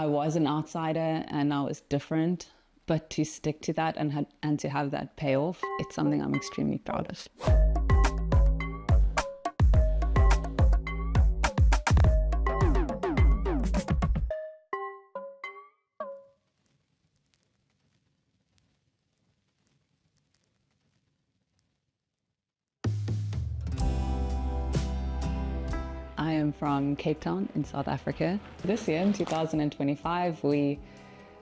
I was an outsider and I was different, but to stick to that and to have that payoff, it's something I'm extremely proud of. I am from Cape Town in South Africa. This year, in 2025, we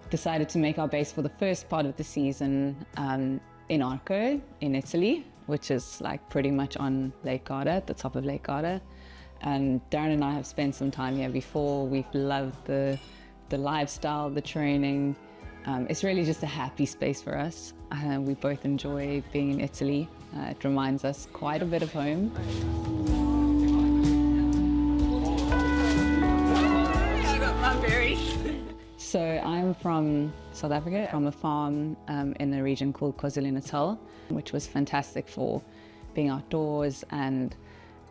decided to make our base for the first part of the season in Arco, in Italy, which is like pretty much on Lake Garda, at the top of Lake Garda. And Darren and I have spent some time here before. We've loved the lifestyle, the training. It's really just a happy space for us. We both enjoy being in Italy. It reminds us quite a bit of home. So I'm from South Africa, from a farm in a region called KwaZulu-Natal, which was fantastic for being outdoors, and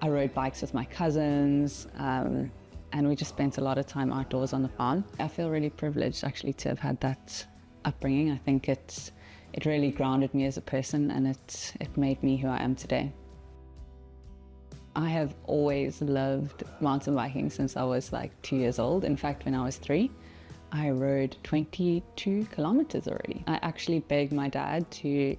I rode bikes with my cousins, and we just spent a lot of time outdoors on the farm. I feel really privileged actually to have had that upbringing. I think it really grounded me as a person, and it made me who I am today. I have always loved mountain biking since I was like 2 years old. In fact, when I was 3, I rode 22 kilometers already. I actually begged my dad to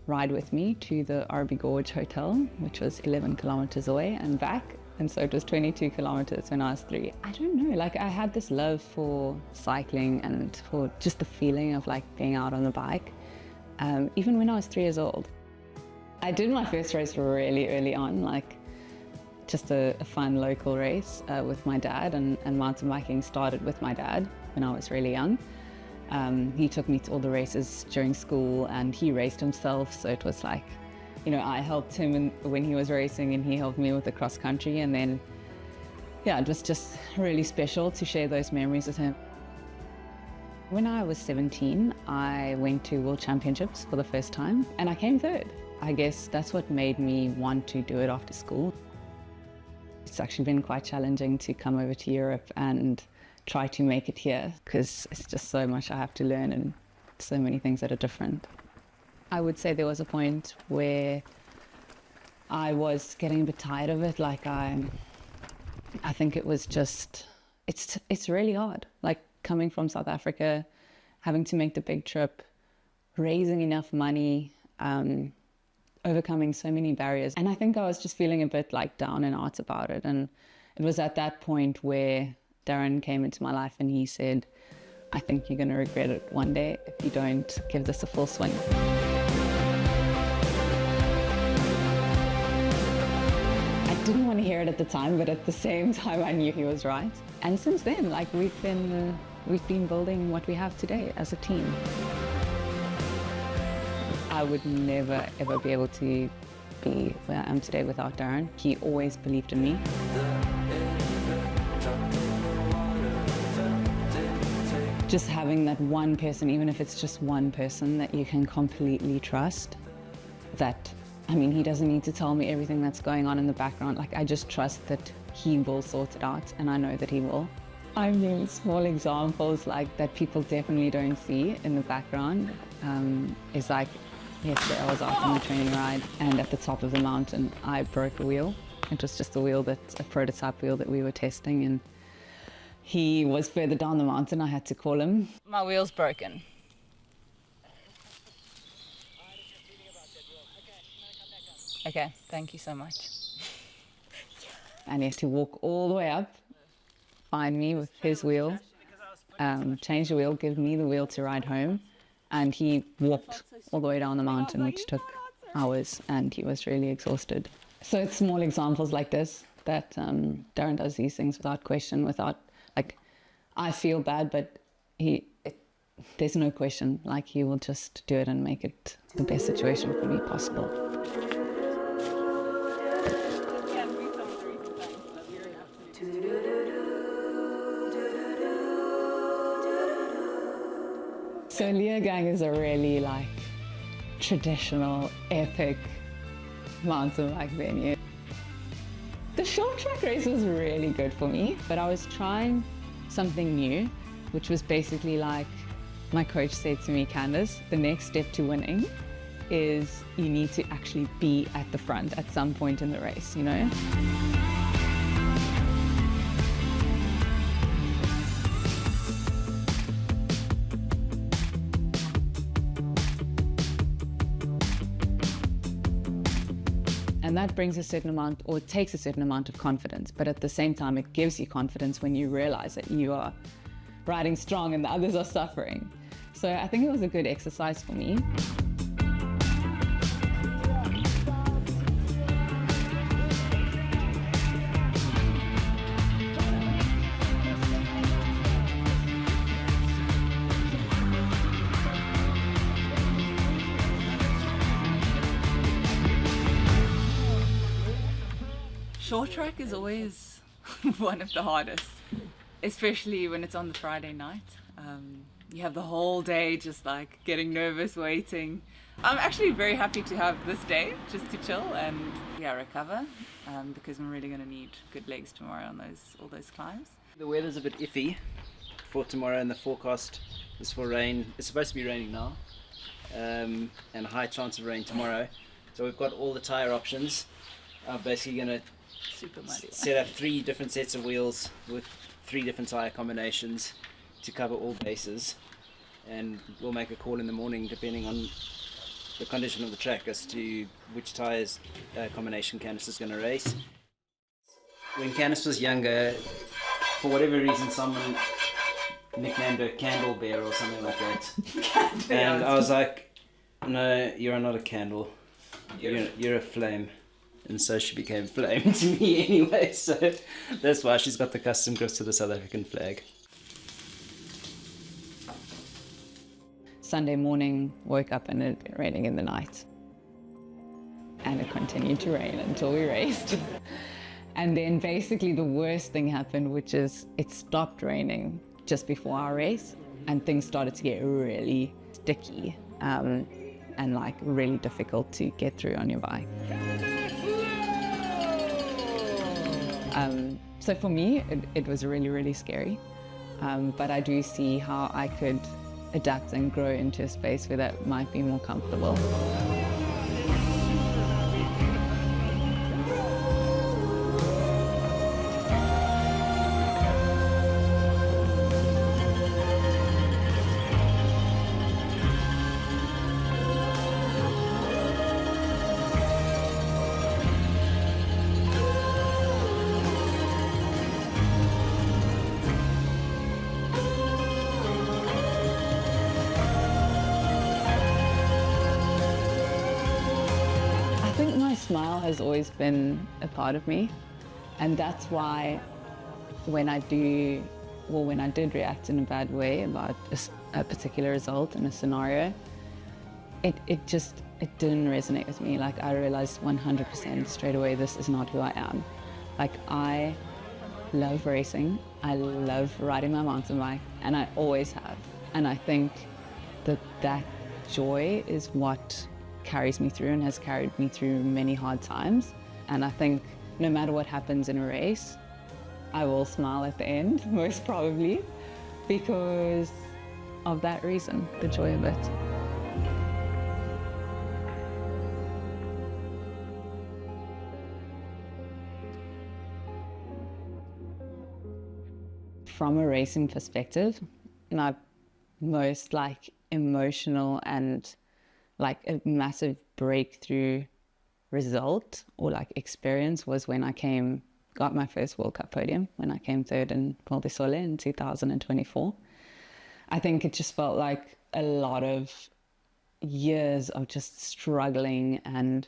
ride with me to the Arby Gorge Hotel, which was 11 kilometers away and back. And so it was 22 kilometers when I was 3. I don't know, like I had this love for cycling and for just the feeling of like being out on the bike, even when I was 3 years old. I did my first race really early on, like just a fun local race with my dad, and mountain biking started with my dad when I was really young. He took me to all the races during school, and he raced himself, so it was like, you know, I helped him when he was racing and he helped me with the cross country, and then yeah, it was just really special to share those memories with him. When I was 17, I went to World Championships for the first time and I came third. I guess that's what made me want to do it after school. It's actually been quite challenging to come over to Europe and try to make it here, because it's just so much I have to learn and so many things that are different. I would say there was a point where I was getting a bit tired of it. Like I think it was just, it's really hard. Like coming from South Africa, having to make the big trip, raising enough money, overcoming so many barriers. And I think I was just feeling a bit like down and out about it. And it was at that point where Darren came into my life and he said, I think you're going to regret it one day if you don't give this a full swing. I didn't want to hear it at the time, but at the same time I knew he was right. And since then, like we've been building what we have today as a team. I would never, ever be able to be where I am today without Darren. He always believed in me. Just having that one person, even if it's just one person that you can completely trust, that, I mean, he doesn't need to tell me everything that's going on in the background. Like, I just trust that he will sort it out, and I know that he will. I mean, small examples like that people definitely don't see in the background is like, yesterday I was out on a training ride, and at the top of the mountain I broke a wheel. It was just a prototype wheel that we were testing, and he was further down the mountain. I had to call him. My wheel's broken. Okay, thank you so much. And he had to walk all the way up, find me with his wheel, change the wheel, give me the wheel to ride home. And he walked all the way down the mountain, which took hours, and he was really exhausted. So it's small examples like this that Darren does these things without question, without, like, I feel bad, but there's no question. Like, he will just do it and make it the best situation for me possible. So Leogang is a really like traditional, epic mountain bike venue. The short track race was really good for me, but I was trying something new, which was basically like, my coach said to me, Candice, the next step to winning is you need to actually be at the front at some point in the race, you know? And that brings a certain amount, or it takes a certain amount of confidence, but at the same time, it gives you confidence when you realize that you are riding strong and the others are suffering. So I think it was a good exercise for me. Short track is always one of the hardest, especially when it's on the Friday night. You have the whole day just like getting nervous, waiting. I'm actually very happy to have this day just to chill and recover, because I'm really going to need good legs tomorrow on all those climbs. The weather's a bit iffy for tomorrow, and the forecast is for rain. It's supposed to be raining now, and a high chance of rain tomorrow. So we've got all the tire options. I'm basically going to set up 3 different sets of wheels with 3 different tire combinations to cover all bases, and we'll make a call in the morning depending on the condition of the track as to which tires combination Candice is going to race. When Candice was younger, for whatever reason, someone nicknamed her Candle Bear or something like that. And I was like, no, you're not a candle, you're a flame. And so she became Flame to me anyway, so that's why she's got the custom grips to the South African flag. Sunday morning, woke up and it had been raining in the night. And it continued to rain until we raced. And then basically the worst thing happened, which is it stopped raining just before our race, and things started to get really sticky and like really difficult to get through on your bike. So for me, it was really, really scary. But I do see how I could adapt and grow into a space where that might be more comfortable. I think my smile has always been a part of me, and that's why when I did react in a bad way about a particular result in a scenario, it didn't resonate with me. Like, I realized 100% straight away, this is not who I am. Like, I love racing, I love riding my mountain bike, and I always have. And I think that joy is what carries me through and has carried me through many hard times. And I think no matter what happens in a race, I will smile at the end, most probably, because of that reason, the joy of it. From a racing perspective, my most emotional and a massive breakthrough result or experience was when I got my first World Cup podium, when I came third in Val di Sole in 2024. I think it just felt like a lot of years of just struggling and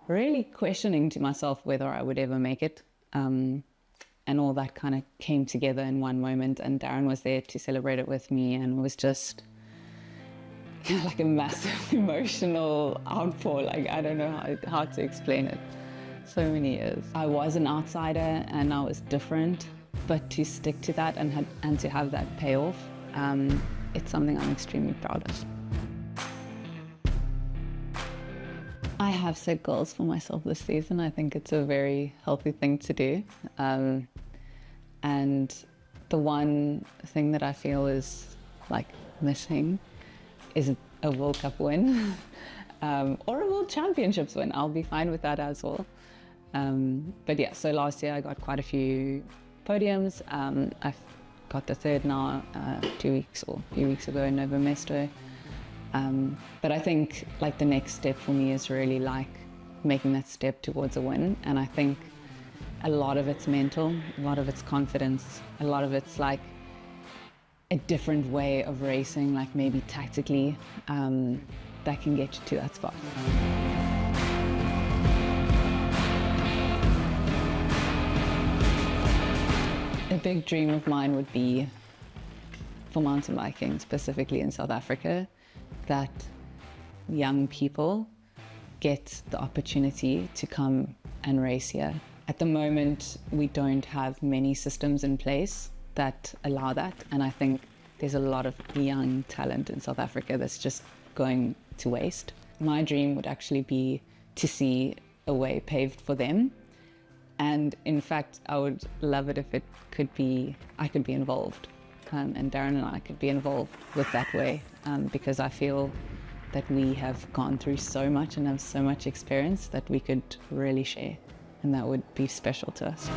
really questioning to myself whether I would ever make it. And all that kind of came together in one moment, and Darren was there to celebrate it with me, and it was just like a massive emotional outpour. I don't know how to explain it. So many years. I was an outsider and I was different, but to stick to that and to have that payoff, it's something I'm extremely proud of. I have set goals for myself this season. I think it's a very healthy thing to do. And the one thing that I feel is like missing is a World Cup win or a World Championships win. I'll be fine with that as well. But yeah, so last year I got quite a few podiums. I've got the third now 2 weeks or a few weeks ago in Novo Mesto. But I think like the next step for me is really like making that step towards a win. And I think a lot of it's mental, a lot of it's confidence, a lot of it's like a different way of racing, like maybe tactically, that can get you to that spot. A big dream of mine would be for mountain biking, specifically in South Africa, that young people get the opportunity to come and race here. At the moment, we don't have many systems in place that allow that, and I think there's a lot of young talent in South Africa that's just going to waste. My dream would actually be to see a way paved for them, and in fact, I would love it if it could be, I could be involved, and Darren and I could be involved with that way, because I feel that we have gone through so much and have so much experience that we could really share, and that would be special to us.